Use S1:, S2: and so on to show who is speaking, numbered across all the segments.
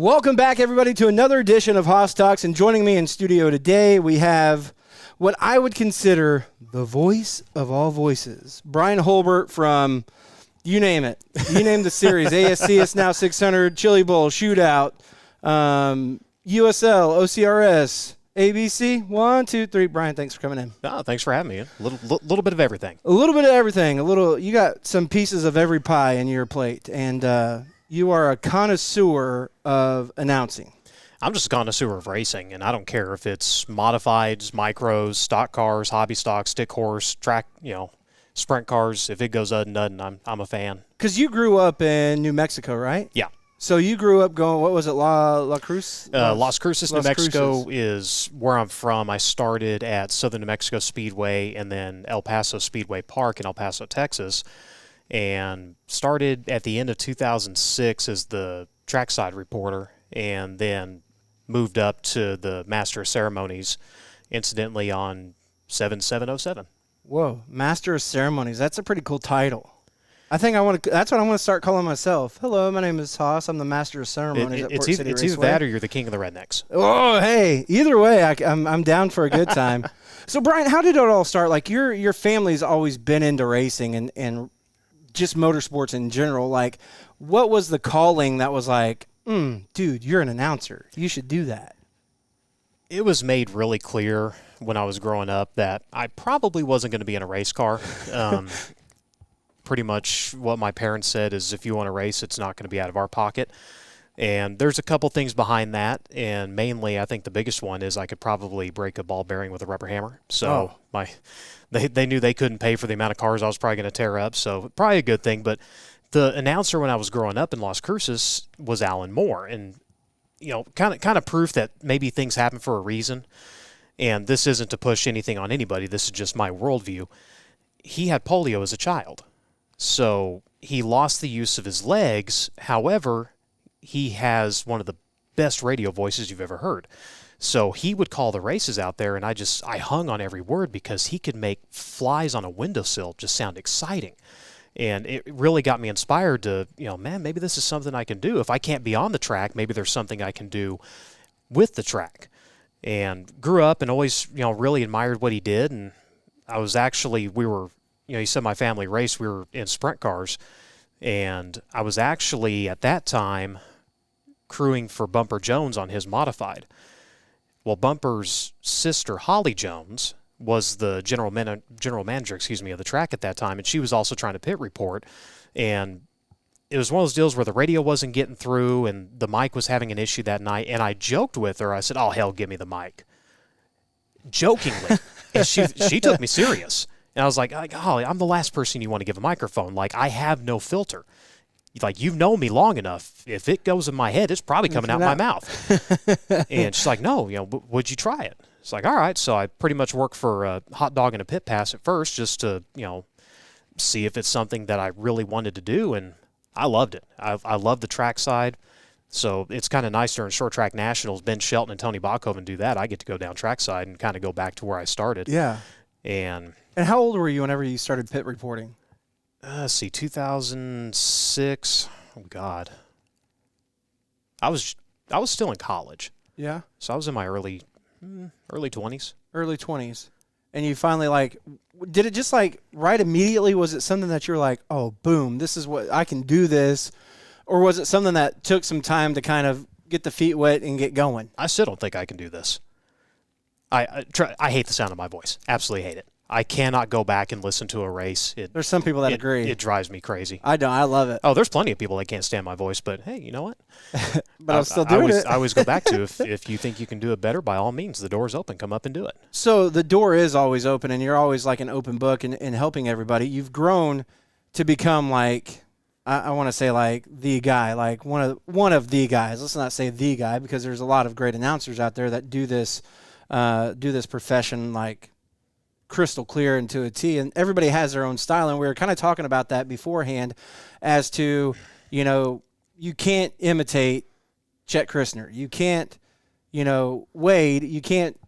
S1: Welcome back, everybody, to another edition of Hoss Talks. And joining me in studio today, we have what I would consider the voice of all voices, Bryan Hulbert from, you name it. You name the series, ASCS Now 600, Chili Bowl, Shootout, USL, OCRS, ABC. 1, 2, 3. Bryan, thanks for coming in.
S2: Oh, thanks for having me. A little bit of everything.
S1: A little bit of everything. You got some pieces of every pie in your plate, and you are a connoisseur of announcing.
S2: I'm just a connoisseur of racing, and I don't care if it's modifieds, micros, stock cars, hobby stock, stick horse, track, sprint cars. If it goes udden, I'm a fan.
S1: Because you grew up in New Mexico, right?
S2: Yeah.
S1: So you grew up going, what was it, La Cruz?
S2: Las Cruces, New Mexico is where I'm from. I started at Southern New Mexico Speedway and then El Paso Speedway Park in El Paso, Texas, and started at the end of 2006 as the trackside reporter, and then moved up to the Master of Ceremonies, incidentally, on 7707.
S1: Whoa, Master of Ceremonies. That's a pretty cool title. I think that's what I want to start calling myself. Hello, my name is Hoss. I'm the Master of Ceremonies at Port City
S2: It's
S1: Raceway.
S2: either that or you're the king of the rednecks.
S1: Oh, hey, either way, I'm down for a good time. So, Bryan, how did it all start? Like, your family's always been into racing and just motorsports in general. Like, what was the calling that was like, dude, you're an announcer. You should do that?
S2: It was made really clear when I was growing up that I probably wasn't going to be in a race car. Pretty much what my parents said is, if you want to race, it's not going to be out of our pocket. And there's a couple things behind that, and mainly I think the biggest one is I could probably break a ball bearing with a rubber hammer. So they knew they couldn't pay for the amount of cars I was probably going to tear up, so probably a good thing. But the announcer when I was growing up in Las Cruces was Alan Moore, and kind of proof that maybe things happen for a reason. And this isn't to push anything on anybody. This is just my worldview. He had polio as a child, so he lost the use of his legs. However, he has one of the best radio voices you've ever heard. So he would call the races out there, and I hung on every word because he could make flies on a windowsill just sound exciting. And it really got me inspired to, man, maybe this is something I can do. If I can't be on the track, maybe there's something I can do with the track. And grew up and always, really admired what he did. And I was actually, you said my family raced, we were in sprint cars. And I was actually, at that time, crewing for Bumper Jones on his modified. Well, Bumper's sister, Holly Jones, was the general manager, of the track at that time, and she was also trying to pit report. And it was one of those deals where the radio wasn't getting through, and the mic was having an issue that night. And I joked with her. I said, "Oh, hell, give me the mic," jokingly, and she took me serious. And I was like, "Oh, I'm the last person you want to give a microphone. Like, I have no filter. Like, you've known me long enough. If it goes in my head, it's probably coming out my mouth." And she's like, "No, would you try it?" It's like, all right. So I pretty much worked for a hot dog and a pit pass at first, just to, see if it's something that I really wanted to do. And I loved it. I love the track side. So it's kind of nice during short track nationals, Ben Shelton and Tony Bachhoven do that. I get to go down trackside and kind of go back to where I started.
S1: Yeah.
S2: And
S1: how old were you whenever you started pit reporting?
S2: 2006. Oh God. I was still in college.
S1: Yeah.
S2: So I was in my early 20s.
S1: Early 20s. And you finally, did it just, right immediately? Was it something that you're like, oh, boom, this is what I can do this? Or was it something that took some time to kind of get the feet wet and get going?
S2: I still don't think I can do this. I hate the sound of my voice. Absolutely hate it. I cannot go back and listen to a race.
S1: There's some people that agree.
S2: It drives me crazy.
S1: I don't. I love it.
S2: Oh, there's plenty of people that can't stand my voice, but hey, you know what?
S1: But I'm still doing it.
S2: I always go back to, if you think you can do it better, by all means, the door's open. Come up and do it.
S1: So the door is always open, and you're always like an open book in helping everybody. You've grown to become I want to say the guy, one of the guys. Let's not say the guy, because there's a lot of great announcers out there that do this profession crystal clear and to a T, and everybody has their own style. And we were kind of talking about that beforehand as to, you can't imitate Chet Christner. You can't, Wade. You can't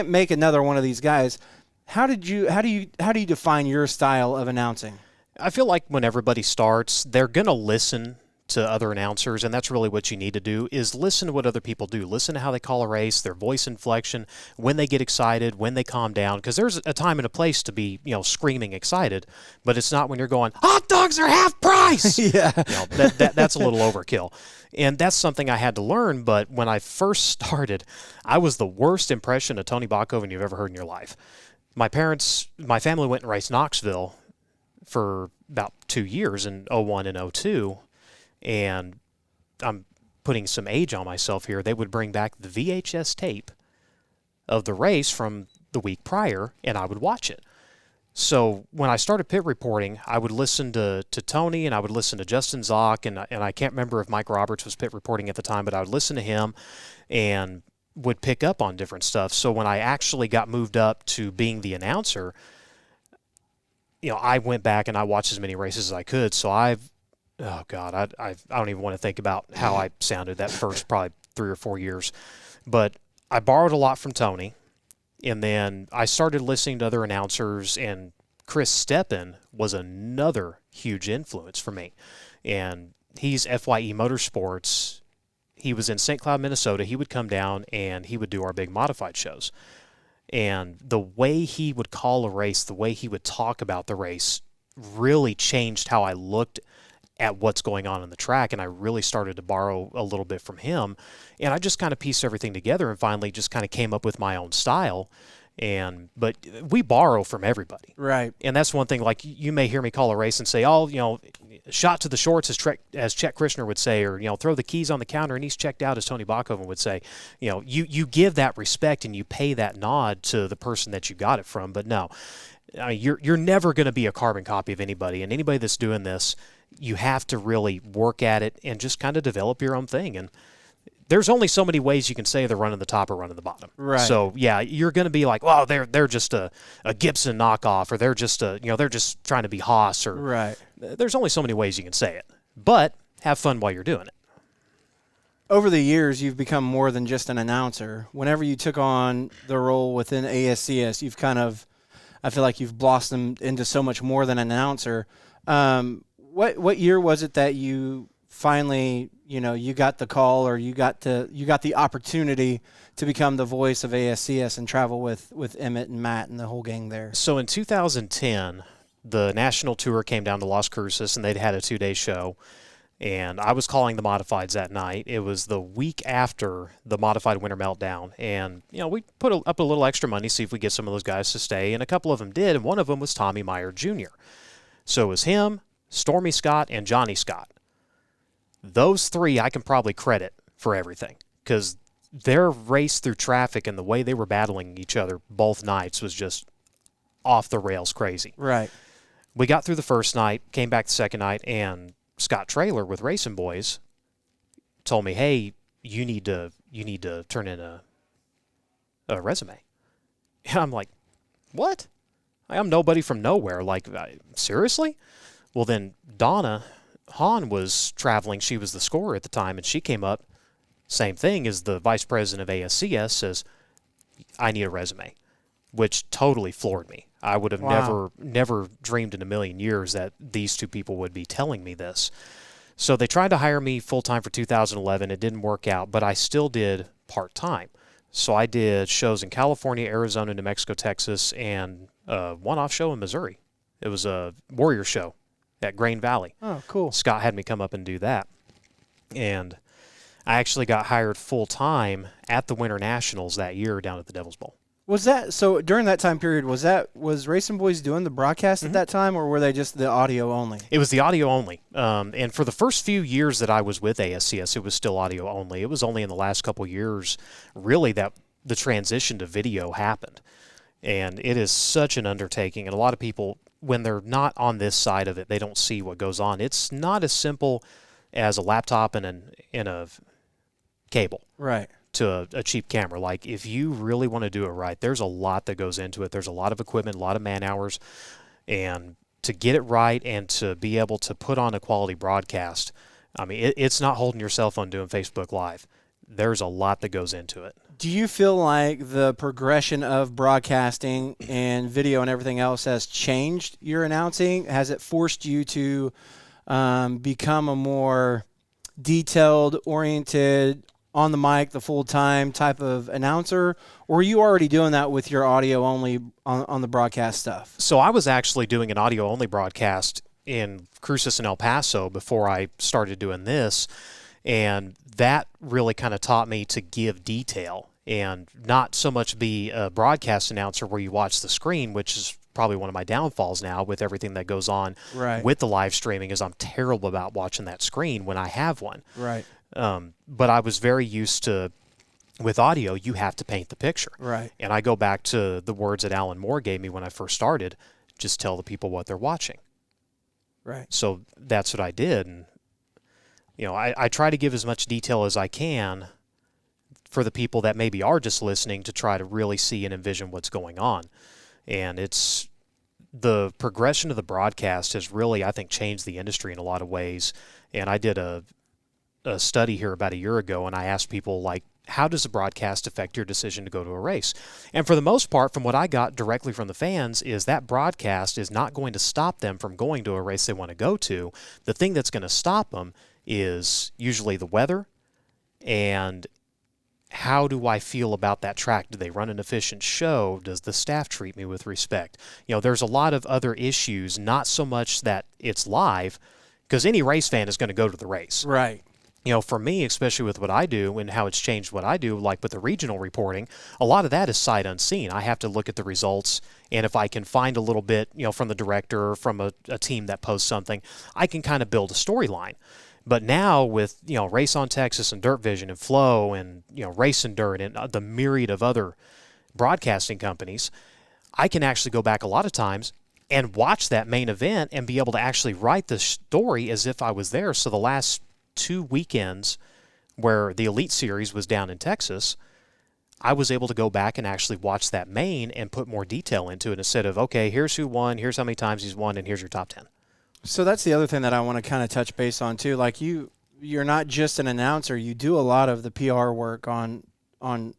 S1: make another one of these guys. How do you define your style of announcing?
S2: I feel like when everybody starts, they're going to listen to other announcers, and that's really what you need to do, is listen to what other people do. Listen to how they call a race, their voice inflection, when they get excited, when they calm down, because there's a time and a place to be, screaming excited, but it's not when you're going, hot dogs are half price!
S1: Yeah.
S2: That's a little overkill. And that's something I had to learn, but when I first started, I was the worst impression of Tony Bachoven you've ever heard in your life. My family went and raced Knoxville for about 2 years in 01 and 02, and I'm putting some age on myself here. They would bring back the VHS tape of the race from the week prior, and I would watch it. So when I started pit reporting, I would listen to Tony, and I would listen to Justin Zock, and I can't remember if Mike Roberts was pit reporting at the time, but I would listen to him and would pick up on different stuff. So when I actually got moved up to being the announcer, I went back and I watched as many races as I could. So I don't even want to think about how I sounded that first probably 3 or 4 years. But I borrowed a lot from Tony, and then I started listening to other announcers, and Chris Steppen was another huge influence for me. And he's FYE Motorsports. He was in St. Cloud, Minnesota. He would come down and he would do our big modified shows. And the way he would call a race, the way he would talk about the race really changed how I looked at what's going on in the track. And I really started to borrow a little bit from him. And I just kind of pieced everything together and finally just kind of came up with my own style. But we borrow from everybody.
S1: Right.
S2: And that's one thing, like you may hear me call a race and say, shot to the shorts, as Chet Krishner would say, or, throw the keys on the counter and he's checked out, as Tony Bachoven would say. You give that respect and you pay that nod to the person that you got it from. But no, you're never going to be a carbon copy of anybody. And anybody that's doing this, you have to really work at it and just kind of develop your own thing. And there's only so many ways you can say they're running the top or running the bottom.
S1: Right.
S2: So yeah, you're going to be like, well, they're just a Gibson knockoff, or they're just they're just trying to be Haas, or
S1: right.
S2: There's only so many ways you can say it, but have fun while you're doing it.
S1: Over the years, you've become more than just an announcer. Whenever you took on the role within ASCS, you've I feel like you've blossomed into so much more than an announcer. What year was it that you finally, you got the call, or you got the opportunity to become the voice of ASCS and travel with Emmett and Matt and the whole gang there?
S2: So in 2010, the National Tour came down to Las Cruces, and they'd had a 2-day show, and I was calling the modifieds that night. It was the week after the modified winter meltdown, and we put up a little extra money, see if we get some of those guys to stay, and a couple of them did, and one of them was Tommy Meyer Jr. So it was him, Stormy Scott, and Johnny Scott. Those three I can probably credit for everything, because their race through traffic and the way they were battling each other both nights was just off the rails crazy.
S1: Right.
S2: We got through the first night, came back the second night, and Scott Traylor with Racing Boys told me, hey, you need to turn in a resume. And I'm like, what? I'm nobody from nowhere. Like, seriously? Well, then Donna Hahn was traveling. She was the scorer at the time, and she came up. Same thing as the vice president of ASCS, says, I need a resume, which totally floored me. I would have never dreamed in a million years that these two people would be telling me this. So they tried to hire me full-time for 2011. It didn't work out, but I still did part-time. So I did shows in California, Arizona, New Mexico, Texas, and a one-off show in Missouri. It was a Warrior show at Grain Valley.
S1: Oh, cool.
S2: Scott had me come up and do that. And I actually got hired full-time at the Winter Nationals that year down at the Devil's Bowl.
S1: Was that so? During that time period, was Racing Boys doing the broadcast at that time, or were they just the audio only?
S2: It was the audio only, and for the first few years that I was with ASCS, it was still audio only. It was only in the last couple years, really, that the transition to video happened, and it is such an undertaking. And a lot of people, when they're not on this side of it, they don't see what goes on. It's not as simple as a laptop and a cable.
S1: Right.
S2: To a cheap camera. Like, if you really want to do it right, there's a lot that goes into it. There's a lot of equipment, a lot of man hours, and to get it right and to be able to put on a quality broadcast, I mean, it's not holding your cell phone doing Facebook Live. There's a lot that goes into it.
S1: Do you feel like the progression of broadcasting and video and everything else has changed your announcing? Has it forced you to become a more detailed, oriented, on the mic the full time type of announcer, or were you already doing that with your audio only on the broadcast stuff?
S2: So I was actually doing an audio only broadcast in Cruces and El Paso before I started doing this, and that really kind of taught me to give detail and not so much be a broadcast announcer where you watch the screen, which is probably one of my downfalls now with everything that goes on with the live streaming, is I'm terrible about watching that screen when I have one.
S1: Right.
S2: But I was very used to, with audio, you have to paint the picture.
S1: Right.
S2: And I go back to the words that Alan Moore gave me when I first started, just tell the people what they're watching.
S1: Right.
S2: So that's what I did. And, I try to give as much detail as I can for the people that maybe are just listening to try to really see and envision what's going on. And it's the progression of the broadcast has really, I think, changed the industry in a lot of ways. And I did a study here about a year ago, and I asked people, like, how does the broadcast affect your decision to go to a race? And for the most part, from what I got directly from the fans, is that broadcast is not going to stop them from going to a race they want to go to. The thing that's going to stop them is usually the weather and how do I feel about that track? Do they run an efficient show? Does the staff treat me with respect? There's a lot of other issues, not so much that it's live, because any race fan is going to go to the race.
S1: Right.
S2: For me, especially with what I do and how it's changed what I do, like with the regional reporting, a lot of that is sight unseen. I have to look at the results, and if I can find a little bit, from the director or from a team that posts something, I can kind of build a storyline. But now with, Race on Texas and Dirt Vision and Flow and, Race and Dirt and the myriad of other broadcasting companies, I can actually go back a lot of times and watch that main event and be able to actually write the story as if I was there. So the last 2 weekends where the Elite Series was down in Texas, I was able to go back and actually watch that main and put more detail into it instead of, okay, here's who won, here's how many times he's won, and here's your top 10.
S1: So that's the other thing that I want to kind of touch base on too. Like you're not just an announcer. You do a lot of the PR work on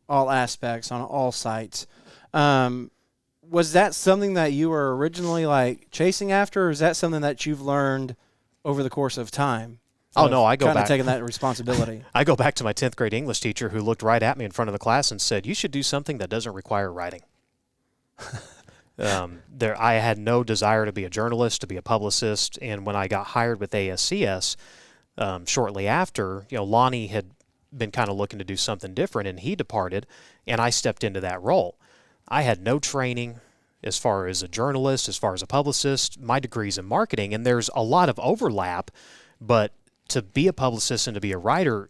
S1: all aspects, on all sites. Was that something that you were originally like chasing after, or is that something that you've learned over the course of time?
S2: Oh, no, I go back.
S1: Kind of taking that responsibility.
S2: I go back to my 10th grade English teacher who looked right at me in front of the class and said, you should do something that doesn't require writing. I had no desire to be a journalist, to be a publicist, and when I got hired with ASCS, shortly after, Lonnie had been kind of looking to do something different, and he departed, and I stepped into that role. I had no training as far as a journalist, as far as a publicist. My degree's in marketing, and there's a lot of overlap, but to be a publicist and to be a writer,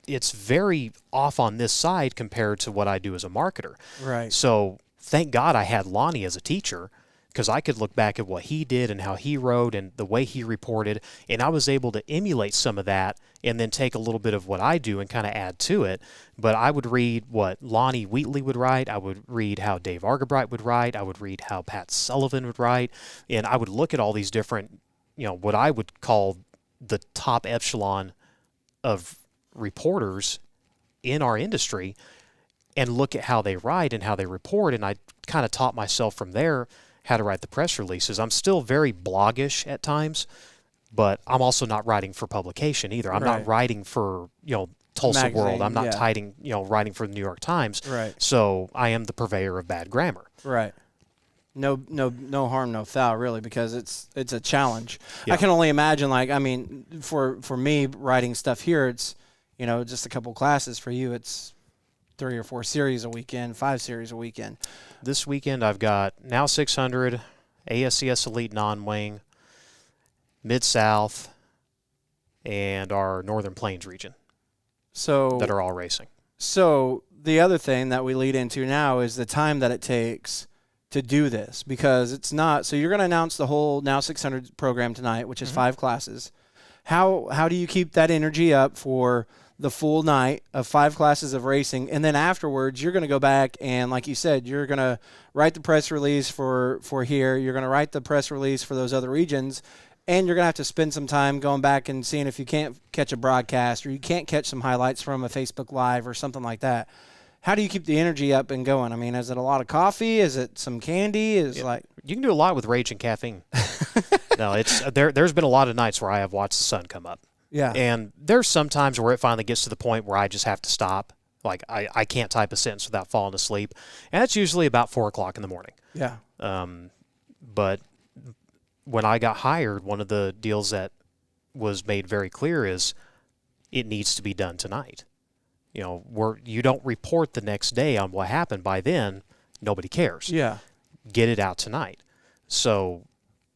S2: it's very off on this side compared to what I do as a marketer.
S1: Right.
S2: So thank God I had Lonnie as a teacher, because I could look back at what he did and how he wrote and the way he reported, and I was able to emulate some of that and then take a little bit of what I do and kind of add to it. But I would read what Lonnie Wheatley would write. I would read how Dave Argabright would write. I would read how Pat Sullivan would write. And I would look at all these different, what I would call the top echelon of reporters in our industry and look at how they write and how they report. And I kind of taught myself from there how to write the press releases. I'm still very bloggish at times, but I'm also not writing for publication either. I'm not writing for, Tulsa
S1: Magazine,
S2: World. I'm not writing for the New York Times.
S1: Right.
S2: So I am the purveyor of bad grammar.
S1: Right. No harm, no foul, really, because it's a challenge.
S2: Yeah.
S1: I can only imagine, for me writing stuff here, it's, just a couple classes. For you, it's 3 or 4 series a weekend, 5 series a weekend.
S2: This weekend I've got Now 600, ASCS Elite Non-Wing, Mid-South, and our Northern Plains region that are all racing.
S1: So the other thing that we lead into now is the time that it takes to do this, because it's not. So you're going to announce the whole Now 600 program tonight, which is 5 classes. How do you keep that energy up for the full night of 5 classes of racing, and then afterwards you're going to go back and, like you said, you're going to write the press release for here, you're going to write the press release for those other regions, and you're going to have to spend some time going back and seeing if you can't catch a broadcast or you can't catch some highlights from a Facebook Live or something like that. How do you keep the energy up and going? I mean, is it a lot of coffee? Is it some candy? You
S2: can do a lot with rage and caffeine. No, it's there's been a lot of nights where I have watched the sun come up.
S1: Yeah.
S2: And there's some times where it finally gets to the point where I just have to stop. Like, I can't type a sentence without falling asleep. And that's usually about 4 o'clock in the morning.
S1: Yeah.
S2: But when I got hired, one of the deals that was made very clear is it needs to be done tonight. You know, you don't report the next day on what happened. By then, nobody cares.
S1: Yeah.
S2: Get it out tonight. So,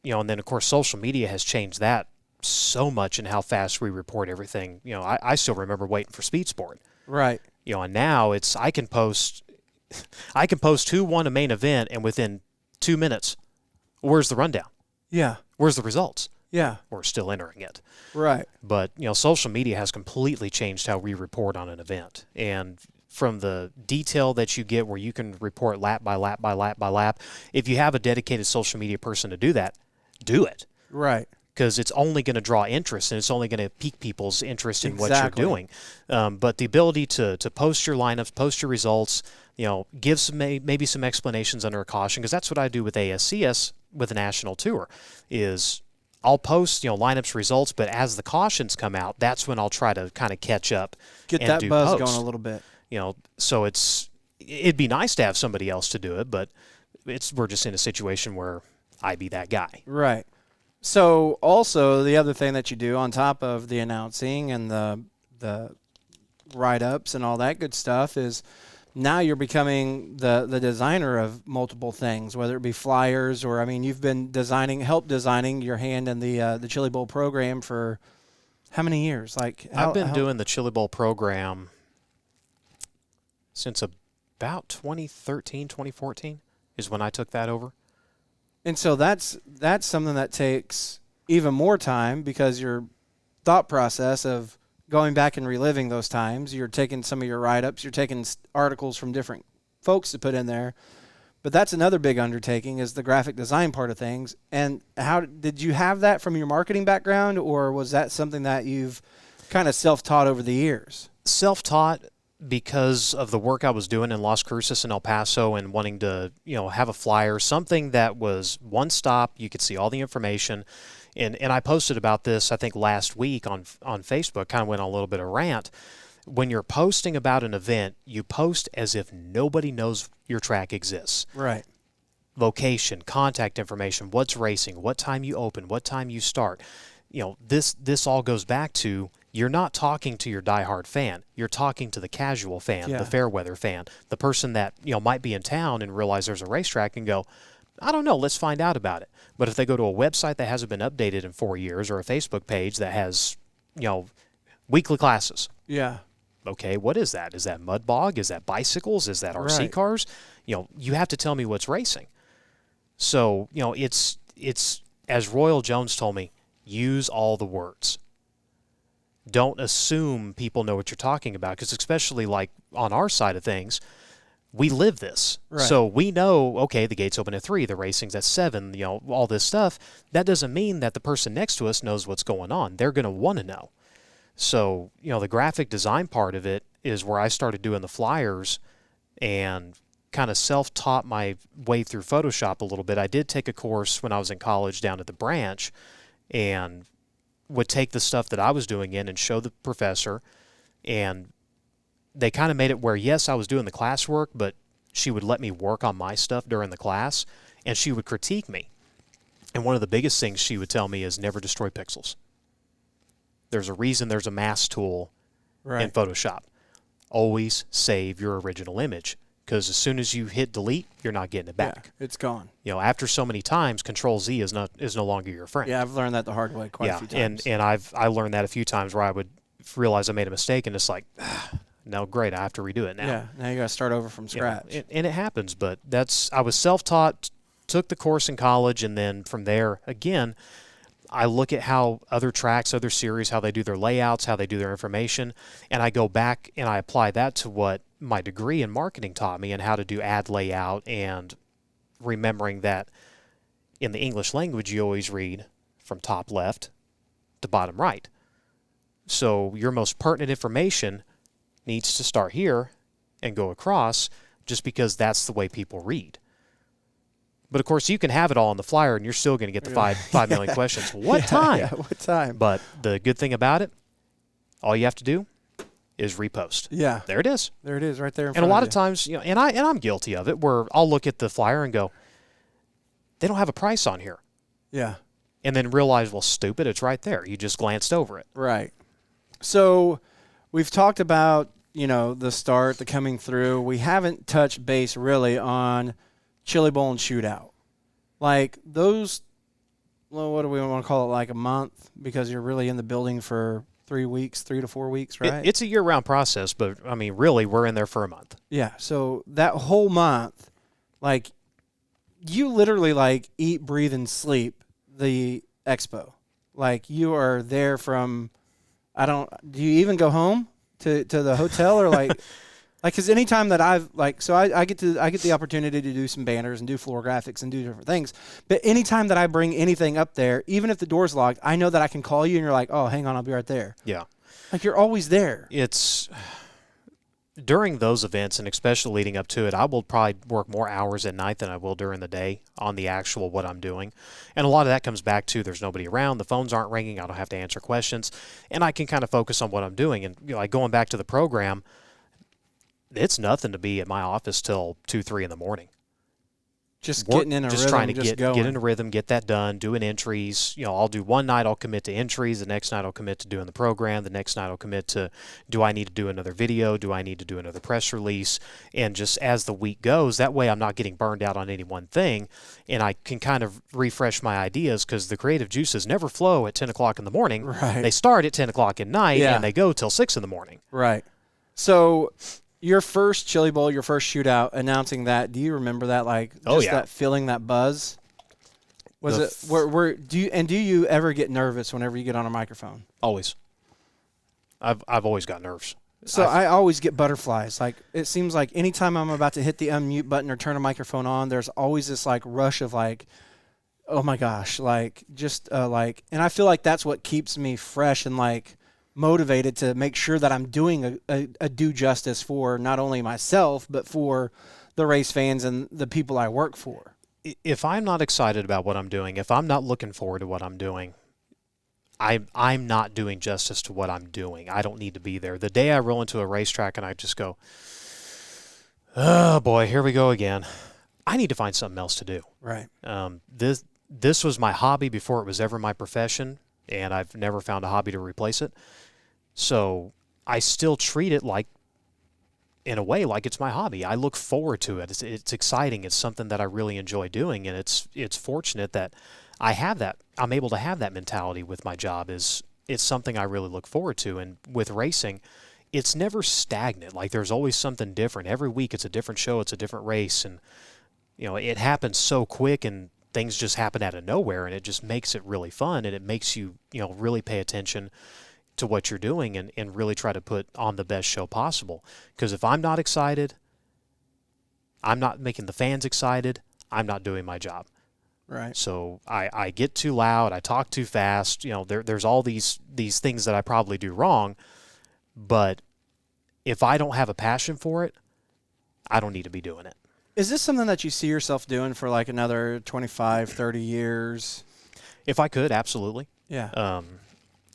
S2: you know, and then, of course, social media has changed that so much in how fast we report everything. You know, I still remember waiting for Speed Sport.
S1: Right.
S2: You know, and now it's I can post who won a main event, and within 2 minutes, where's the rundown?
S1: Yeah.
S2: Where's the results?
S1: Yeah.
S2: We're still entering it.
S1: Right.
S2: But, you know, social media has completely changed how we report on an event. And from the detail that you get where you can report lap by lap by lap by lap, if you have a dedicated social media person to do that, do it.
S1: Right.
S2: Because it's only going to draw interest, and it's only going to pique people's interest in what
S1: Exactly.
S2: you're doing. But the ability to post your lineups, post your results, you know, give some maybe some explanations under a caution, because that's what I do with ASCS with the National Tour, is I'll post, you know, lineups, results, but as the cautions come out, that's when I'll try to kind of catch up.
S1: Get
S2: and
S1: that
S2: do
S1: buzz
S2: post.
S1: going a little bit.
S2: You know, so it'd be nice to have somebody else to do it, but we're just in a situation where I be that guy.
S1: Right. So also the other thing that you do on top of the announcing and the write-ups and all that good stuff is now you're becoming the designer of multiple things, whether it be flyers or, I mean, you've been help designing your hand in the Chili Bowl program for how many years?
S2: I've been doing the Chili Bowl program since about 2013, 2014 is when I took that over.
S1: And so that's something that takes even more time, because your thought process of going back and reliving those times, you're taking some of your write-ups, you're taking articles from different folks to put in there. But that's another big undertaking, is the graphic design part of things. And how did you have that from your marketing background, or was that something that you've kind of self-taught over the years?
S2: Self-taught, because of the work I was doing in Las Cruces and El Paso, and wanting to, you know, have a flyer, something that was one stop, you could see all the information. And I posted about this, I think, last week on Facebook, kind of went on a little bit of rant. When you're posting about an event, you post as if nobody knows your track exists.
S1: Right.
S2: Location, contact information, what's racing, what time you open, what time you start. You know, this all goes back to, you're not talking to your diehard fan. You're talking to the casual fan,
S1: Yeah.
S2: the fair weather fan, the person that, you know, might be in town and realize there's a racetrack and go, I don't know, let's find out about it. But if they go to a website that hasn't been updated in 4 years, or a Facebook page that has, you know, weekly classes.
S1: Yeah.
S2: Okay, what is that? Is that mud bog? Is that bicycles? Is that RC
S1: Right.
S2: cars? You know, you have to tell me what's racing. So, you know, it's as Royal Jones told me, use all the words. Don't assume people know what you're talking about, because especially like on our side of things, we live this.
S1: Right.
S2: So we know, okay, the gates open at 3, the racing's at 7, you know, all this stuff. That doesn't mean that the person next to us knows what's going on. They're going to want to know. So, you know, the graphic design part of it is where I started doing the flyers and kind of self-taught my way through Photoshop a little bit. I did take a course when I was in college down at the branch, and would take the stuff that I was doing in and show the professor, and they kind of made it where, yes, I was doing the classwork, but she would let me work on my stuff during the class, and she would critique me. And one of the biggest things she would tell me is never destroy pixels. There's a reason there's a mask tool in Photoshop. Always save your original image, because as soon as you hit delete, you're not getting it back.
S1: Yeah, it's gone.
S2: You know, after so many times, Control-Z is no longer your friend.
S1: Yeah, I've learned that the hard way quite a few times.
S2: And I learned that a few times where I would realize I made a mistake, and it's like, no, great, I have to redo it now.
S1: Yeah, now you got to start over from scratch.
S2: Yeah, and it happens, but I was self-taught, took the course in college, and then from there, again, I look at how other tracks, other series, how they do their layouts, how they do their information, and I go back and I apply that to what my degree in marketing taught me, and how to do ad layout, and remembering that in the English language you always read from top left to bottom right. So your most pertinent information needs to start here and go across, just because that's the way people read. But of course, you can have it all on the flyer, and you're still going to get the 5 million questions. What time?
S1: Yeah, what time?
S2: But the good thing about it, All you have to do is repost.
S1: Yeah.
S2: There it is.
S1: There it is right there in
S2: And
S1: front
S2: a lot
S1: of
S2: of times, you know, and I'm guilty of it, where I'll look at the flyer and go, they don't have a price on here.
S1: Yeah.
S2: And then realize, well, stupid, it's right there. You just glanced over it.
S1: Right. So we've talked about, you know, the start, the coming through. We haven't touched base really on Chili Bowl and Shootout. Like those, well, what do we want to call it, like a month? Because you're really in the building for 3 weeks, 3 to 4 weeks, right?
S2: It's a year-round process, but, I mean, really, we're in there for a month.
S1: Yeah. So that whole month, like, you literally, like, eat, breathe, and sleep the expo. Like, you are there from, do you even go home to the hotel or, like, because anytime that I've, like, so I get the opportunity to do some banners and do floor graphics and do different things. But anytime that I bring anything up there, even if the door's locked, I know that I can call you and you're like, oh, hang on, I'll be right there.
S2: Yeah.
S1: Like, you're always there.
S2: It's during those events, and especially leading up to it, I will probably work more hours at night than I will during the day on the actual what I'm doing. And a lot of that comes back to there's nobody around, the phones aren't ringing, I don't have to answer questions, and I can kind of focus on what I'm doing. And, you know, like going back to the program, it's nothing to be at my office till 2, 3 in the morning.
S1: Just getting in a
S2: just
S1: rhythm,
S2: trying to
S1: just
S2: get in a rhythm, get that done, doing entries. You know, I'll do one night, I'll commit to entries. The next night, I'll commit to doing the program. The next night, I'll commit to, do I need to do another video? Do I need to do another press release? And just as the week goes, that way I'm not getting burned out on any one thing, and I can kind of refresh my ideas, because the creative juices never flow at 10 o'clock in the morning.
S1: Right.
S2: They start at 10 o'clock at night,
S1: Yeah.
S2: and they go till 6 in the morning.
S1: Right. So your first Chili Bowl, your first shootout, announcing that, do you remember that? Like, just that feeling, that buzz? Was do you ever get nervous whenever you get on a microphone?
S2: Always. I've always got nerves.
S1: So I always get butterflies. Like, it seems like anytime I'm about to hit the unmute button or turn a microphone on, there's always this like rush of like, oh my gosh, like just like, and I feel like that's what keeps me fresh and like motivated to make sure that I'm doing a due justice for not only myself, but for the race fans and the people I work for.
S2: If I'm not excited about what I'm doing, if I'm not looking forward to what I'm doing, I'm not doing justice to what I'm doing. I don't need to be there. The day I roll into a racetrack and I just go, oh boy, here we go again, I need to find something else to do.
S1: Right.
S2: This was my hobby before it was ever my profession, and I've never found a hobby to replace it. So I still treat it like, in a way, like it's my hobby. I look forward to it. It's exciting. It's something that I really enjoy doing, and it's fortunate that I have that. I'm able to have that mentality with my job. It's something I really look forward to. And with racing, it's never stagnant. Like, there's always something different. Every week it's a different show, it's a different race, and you know, it happens so quick, and things just happen out of nowhere, and it just makes it really fun, and it makes you, you know, really pay attention to what you're doing and really try to put on the best show possible. Because if I'm not excited, I'm not making the fans excited, I'm not doing my job.
S1: Right.
S2: So I get too loud, I talk too fast, you know, there's all these things that I probably do wrong, but if I don't have a passion for it, I don't need to be doing it.
S1: Is this something that you see yourself doing for like another 25, 30 years?
S2: If I could, absolutely.
S1: Yeah.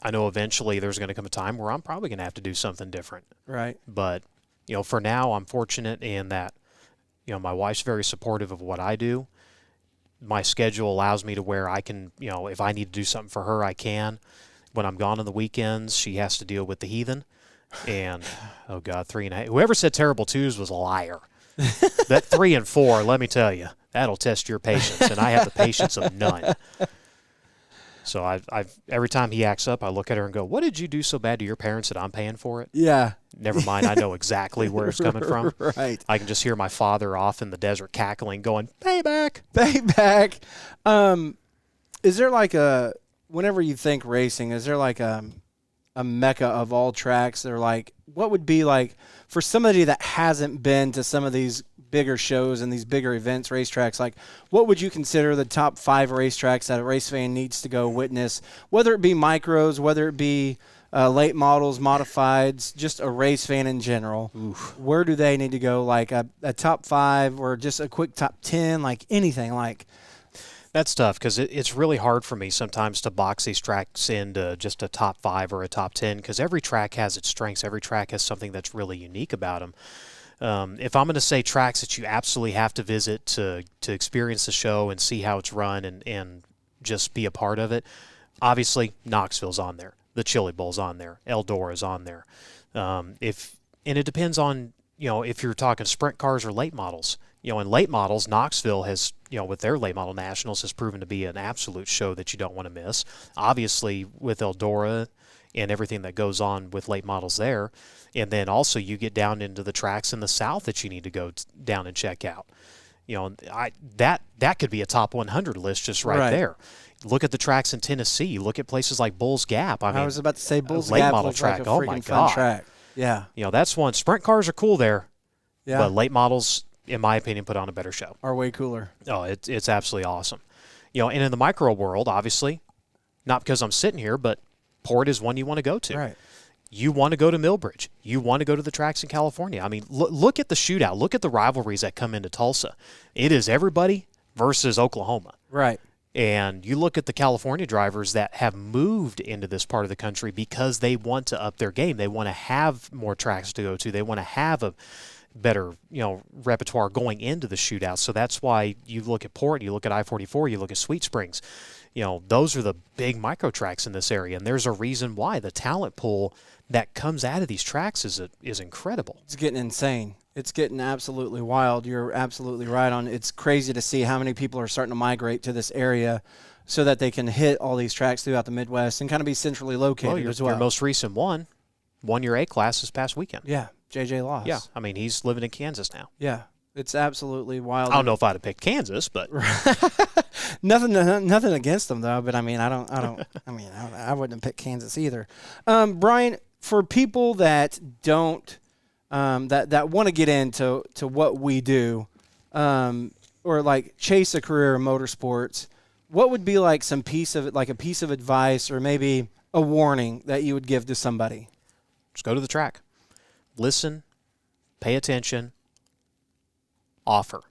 S2: I know eventually there's going to come a time where I'm probably going to have to do something different.
S1: Right.
S2: But, you know, for now, I'm fortunate in that, you know, my wife's very supportive of what I do. My schedule allows me to where I can, you know, if I need to do something for her, I can. When I'm gone on the weekends, she has to deal with the heathen. And, oh, God, 3.5. Whoever said terrible twos was a liar. That 3 and 4, let me tell you, that'll test your patience, and I have the patience of none. So I've every time he acts up, I look at her and go, what did you do so bad to your parents that I'm paying for it?
S1: Yeah.
S2: Never mind, I know exactly where it's coming from.
S1: Right.
S2: I can just hear my father off in the desert cackling, going, payback.
S1: Payback. Is there like whenever you think racing, is there like a mecca of all tracks? Or like, what would be like, for somebody that hasn't been to some of these bigger shows and these bigger events, racetracks, like what would you consider the top 5 racetracks that a race fan needs to go witness, whether it be micros, whether it be late models, modifieds, just a race fan in general? Oof. Where do they need to go? Like a top 5 or just a quick top 10, like anything? Like
S2: That's tough because it's really hard for me sometimes to box these tracks into just a top 5 or a top 10 because every track has its strengths. Every track has something that's really unique about them. If I'm going to say tracks that you absolutely have to visit to experience the show and see how it's run and just be a part of it, obviously Knoxville's on there. The Chili Bowl's on there. Eldora's on there. And it depends on, if you're talking sprint cars or late models. In late models, Knoxville has, with their late model nationals, has proven to be an absolute show that you don't want to miss. Obviously, with Eldora and everything that goes on with late models there. And then also you get down into the tracks in the South that you need to go down and check out. That could be a top 100 list just right there. Look at the tracks in Tennessee. Look at places like Bulls Gap. I was
S1: about to say Bulls
S2: late
S1: Gap
S2: model
S1: looks
S2: track.
S1: like a
S2: Oh
S1: freaking
S2: my
S1: fun
S2: God.
S1: track. Yeah.
S2: That's one. Sprint cars are cool there.
S1: Yeah.
S2: But late models, in my opinion, put on a better show.
S1: Are way cooler.
S2: Oh, it's absolutely awesome. And in the micro world, obviously, not because I'm sitting here, but Port is one you want to go to.
S1: Right.
S2: You want to go to Millbridge. You want to go to the tracks in California. I mean, look at the shootout. Look at the rivalries that come into Tulsa. It is everybody versus Oklahoma.
S1: Right.
S2: And you look at the California drivers that have moved into this part of the country because they want to up their game. They want to have more tracks to go to. They want to have a better, repertoire going into the shootout. So that's why you look at Port, you look at I-44, you look at Sweet Springs. Those are the big micro tracks in this area. And there's a reason why the talent pool that comes out of these tracks is incredible.
S1: It's getting insane. It's getting absolutely wild. You're absolutely right on. It's crazy to see how many people are starting to migrate to this area so that they can hit all these tracks throughout the Midwest and kind of be centrally located as well.
S2: Your most recent one won your A-class this past weekend.
S1: Yeah, JJ Loss.
S2: Yeah, I mean, he's living in Kansas now.
S1: Yeah, it's absolutely wild.
S2: I don't know if I'd have picked Kansas, but
S1: nothing against them though. But I mean, I wouldn't have picked Kansas either. Bryan, for people that don't that want to get into what we do, or like chase a career in motorsports, what would be like a piece of advice or maybe a warning that you would give to somebody?
S2: Just go to the track, listen, pay attention, offer.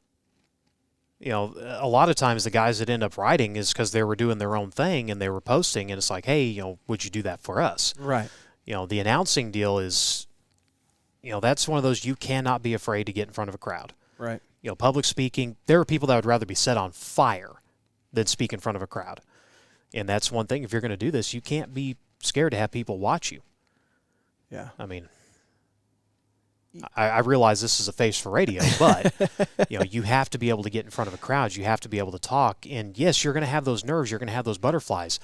S2: A lot of times the guys that end up riding is because they were doing their own thing and they were posting, and it's like, hey, would you do that for us?
S1: Right.
S2: The announcing deal is, that's one of those you cannot be afraid to get in front of a crowd.
S1: Right.
S2: Public speaking, there are people that would rather be set on fire than speak in front of a crowd. And that's one thing. If you're going to do this, you can't be scared to have people watch you.
S1: Yeah.
S2: I mean, I realize this is a face for radio, but you have to be able to get in front of a crowd. You have to be able to talk. And yes, you're going to have those nerves. You're going to have those butterflies.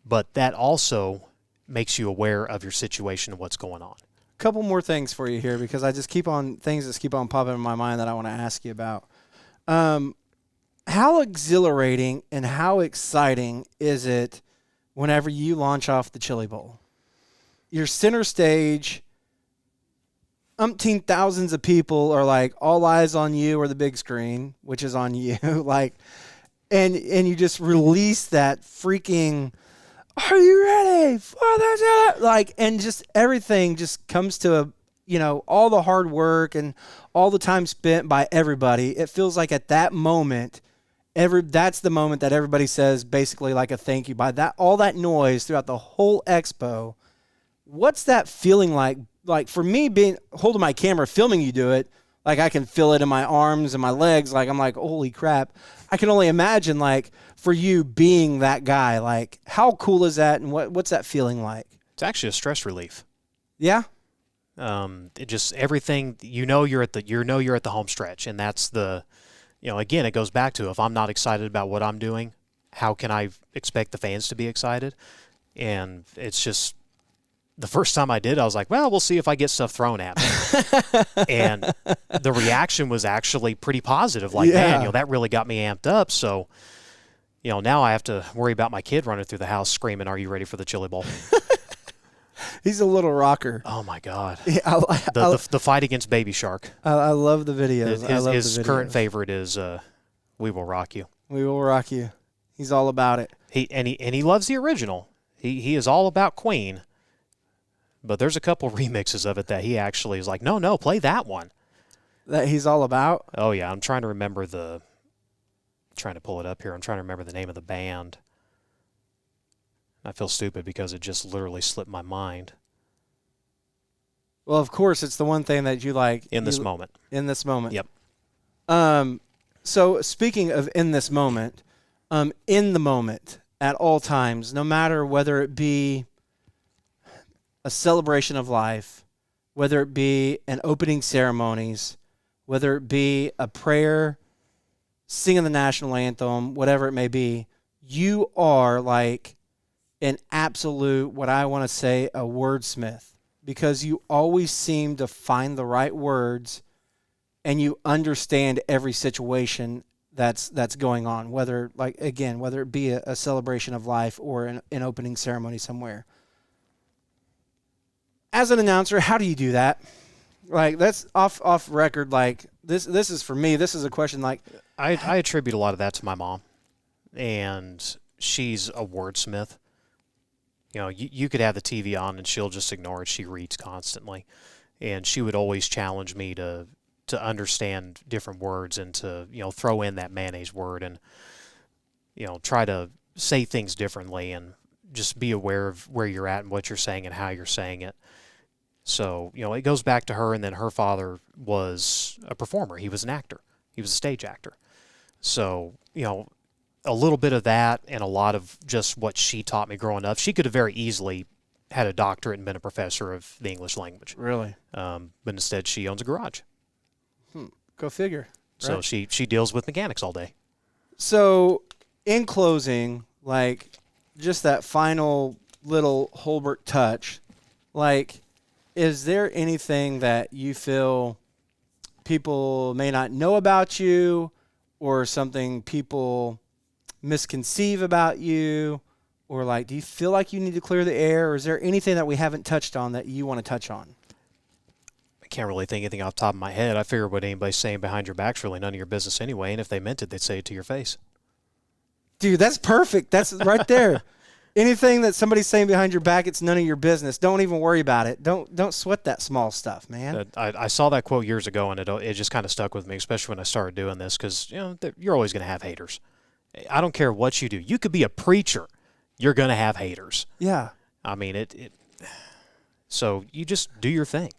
S2: But that also makes you aware of your situation and what's going on.
S1: A couple more things for you here because I just keep on popping in my mind that I want to ask you about. How exhilarating and how exciting is it whenever you launch off the Chili Bowl? You're center stage. Umpteen thousands of people are like all eyes on you or the big screen, which is on you. And you just release that freaking, are you ready for this? And just everything just comes to all the hard work and all the time spent by everybody. It feels like at that moment, that's the moment that everybody says basically like a thank you by that, all that noise throughout the whole expo. What's that feeling like? Like for me holding my camera, filming you do it, like I can feel it in my arms and my legs. Like I'm like, holy crap. I can only imagine like for you being that guy, like how cool is that? And what's that feeling like?
S2: It's actually a stress relief.
S1: Yeah.
S2: It just everything, you're at the home stretch. And that's again, it goes back to, if I'm not excited about what I'm doing, how can I expect the fans to be excited? And it's just, the first time I did, I was like, well, we'll see if I get stuff thrown at me. And the reaction was actually pretty positive. Like, man, that really got me amped up. So, now I have to worry about my kid running through the house screaming, are you ready for the Chili Bowl?
S1: He's a little rocker.
S2: Oh, my God.
S1: Yeah,
S2: the fight against Baby Shark.
S1: I love the videos.
S2: His current favorite is We Will Rock You.
S1: We Will Rock You. He's all about it.
S2: He loves the original. He is all about Queen. But there's a couple remixes of it that he actually is like, no, play that one.
S1: That he's all about?
S2: Oh, yeah. I'm trying to remember trying to pull it up here. I'm trying to remember the name of the band. I feel stupid because it just literally slipped my mind.
S1: Well, of course, it's the one thing that you like.
S2: In this moment.
S1: In this moment.
S2: Yep.
S1: So speaking of in this moment, in the moment at all times, no matter whether it be a celebration of life, whether it be an opening ceremonies, whether it be a prayer, singing the national anthem, whatever it may be, you are like an absolute, what I want to say, a wordsmith, because you always seem to find the right words and you understand every situation that's going on, whether it be a celebration of life or an opening ceremony somewhere. As an announcer, how do you do that? Like, that's off record. Like, this is for me. This is a question. Like,
S2: I attribute a lot of that to my mom, and she's a wordsmith. You know, you could have the TV on and she'll just ignore it. She reads constantly, and she would always challenge me to understand different words and to, you know, throw in that mayonnaise word and, you know, try to say things differently and just be aware of where you're at and what you're saying and how you're saying it. So, you know, it goes back to her, and then her father was a performer. He was an actor. He was a stage actor. So, you know, a little bit of that and a lot of just what she taught me growing up. She could have very easily had a doctorate and been a professor of the English language.
S1: Really?
S2: But instead she owns a garage.
S1: Go figure.
S2: So
S1: right?
S2: she deals with mechanics all day.
S1: So, in closing, like, just that final little Hulbert touch, like, is there anything that you feel people may not know about you, or something people misconceive about you, or like, do you feel like you need to clear the air, or is there anything that we haven't touched on that you want to touch on?
S2: I can't really think anything off the top of my head. I figure what anybody's saying behind your back's really none of your business anyway, and if they meant it, they'd say it to your face.
S1: Dude, that's perfect. That's right there. Anything that somebody's saying behind your back, it's none of your business. Don't even worry about it. Don't sweat that small stuff, man.
S2: I saw that quote years ago, and it just kind of stuck with me, especially when I started doing this, because, you know, you're always going to have haters. I don't care what you do. You could be a preacher. You're going to have haters.
S1: Yeah.
S2: I mean, so you just do your thing.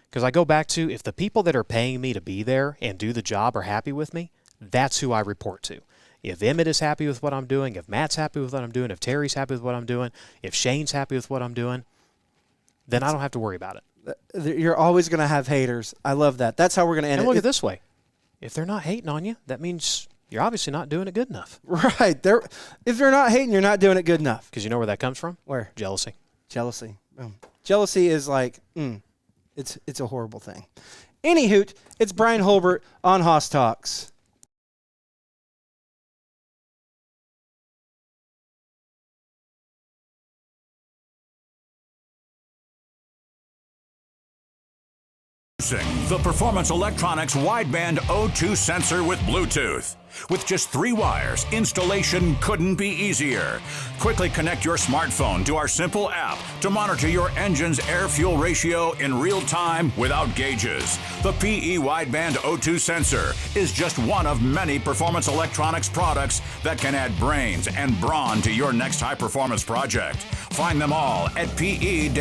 S2: Because I go back to, if the people that are paying me to be there and do the job are happy with me, that's who I report to. If Emmett is happy with what I'm doing, if Matt's happy with what I'm doing, if Terry's happy with what I'm doing, if Shane's happy with what I'm doing, then I don't have to worry about it.
S1: You're always going to have haters. I love that. That's how we're going to end it.
S2: And look at it this way. If they're not hating on you, that means you're obviously not doing it good enough.
S1: Right. If they're not hating, you're not doing it good enough.
S2: Because you know where that comes from?
S1: Where?
S2: Jealousy.
S1: Jealousy. Jealousy is like, it's a horrible thing. Anywho, it's Bryan Hulbert on Hoss Talks.
S3: The Performance Electronics wideband O2 sensor with Bluetooth. With just 3 wires, installation couldn't be easier. Quickly connect your smartphone to our simple app to monitor your engine's air-fuel ratio in real time without gauges. The PE wideband O2 sensor is just one of many performance electronics products that can add brains and brawn to your next high-performance project. Find them all at pe-ltd.com.